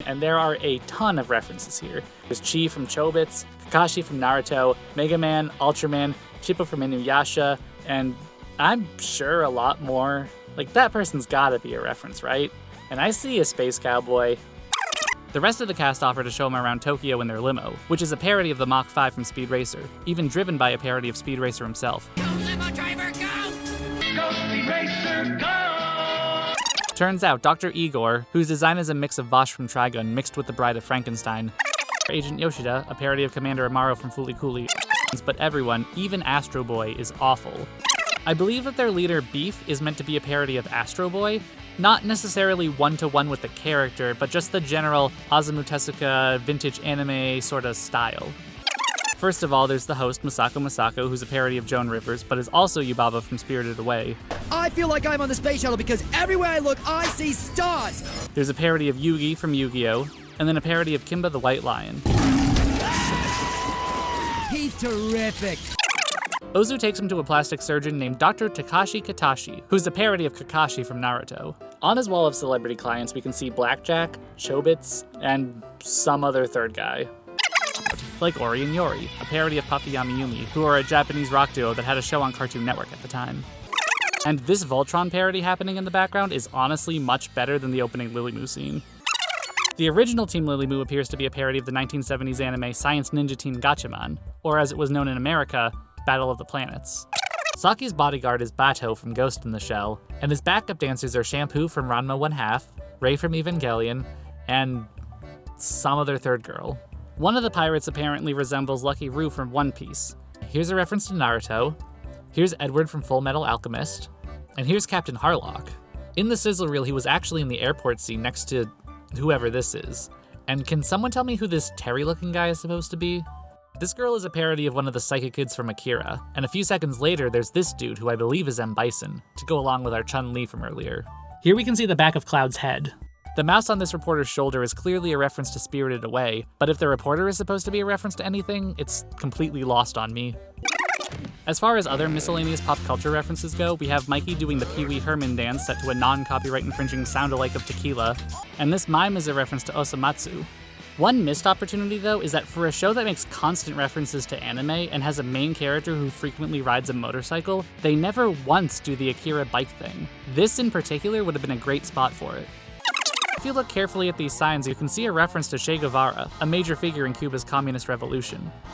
And there are a ton of references here. There's Chi from Chobits, Kakashi from Naruto, Mega Man, Ultraman, Chippo from Inuyasha, and I'm sure a lot more. Like, that person's gotta be a reference, right? And I see a space cowboy. The rest of the cast offer to show him around Tokyo in their limo, which is a parody of the Mach 5 from Speed Racer, even driven by a parody of Speed Racer himself. Go, limo driver, go! Go, Speed Racer, go! Turns out Dr. Igor, whose design is a mix of Vosh from Trigun mixed with the Bride of Frankenstein, Agent Yoshida, a parody of Commander Amaro from Fooly Cooly, but everyone, even Astro Boy, is awful. I believe that their leader, Beef, is meant to be a parody of Astro Boy, not necessarily one-to-one with the character, but just the general Osamu Tezuka vintage anime sorta style. First of all, there's the host, Masako, who's a parody of Joan Rivers, but is also Yubaba from Spirited Away. I feel like I'm on the space shuttle because everywhere I look, I see stars! There's a parody of Yugi from Yu-Gi-Oh!, and then a parody of Kimba the White Lion. He's terrific! Ozu takes him to a plastic surgeon named Dr. Takashi Katashi, who's a parody of Kakashi from Naruto. On his wall of celebrity clients, we can see Blackjack, Chobits, and some other third guy. Like Ori and Yori, a parody of Puffy Yami-Yumi, who are a Japanese rock duo that had a show on Cartoon Network at the time. And this Voltron parody happening in the background is honestly much better than the opening Lilymoo scene. The original Team Lilymoo appears to be a parody of the 1970s anime Science Ninja Team Gatchaman, or as it was known in America, Battle of the Planets. Saki's bodyguard is Bato from Ghost in the Shell, and his backup dancers are Shampoo from Ranma 1/2, Rei from Evangelion, and some other third girl. One of the pirates apparently resembles Lucky Roo from One Piece. Here's a reference to Naruto, here's Edward from Full Metal Alchemist, and here's Captain Harlock. In the sizzle reel, he was actually in the airport scene next to whoever this is. And can someone tell me who this Terry-looking guy is supposed to be? This girl is a parody of one of the psychic kids from Akira, and a few seconds later there's this dude who I believe is M. Bison, to go along with our Chun-Li from earlier. Here we can see the back of Cloud's head. The mouse on this reporter's shoulder is clearly a reference to Spirited Away, but if the reporter is supposed to be a reference to anything, it's completely lost on me. As far as other miscellaneous pop culture references go, we have Mikey doing the Pee Wee Herman dance set to a non-copyright infringing sound-alike of Tequila, and this mime is a reference to Osamatsu. One missed opportunity, though, is that for a show that makes constant references to anime and has a main character who frequently rides a motorcycle, they never once do the Akira bike thing. This in particular would have been a great spot for it. If you look carefully at these signs, you can see a reference to Che Guevara, a major figure in Cuba's communist revolution.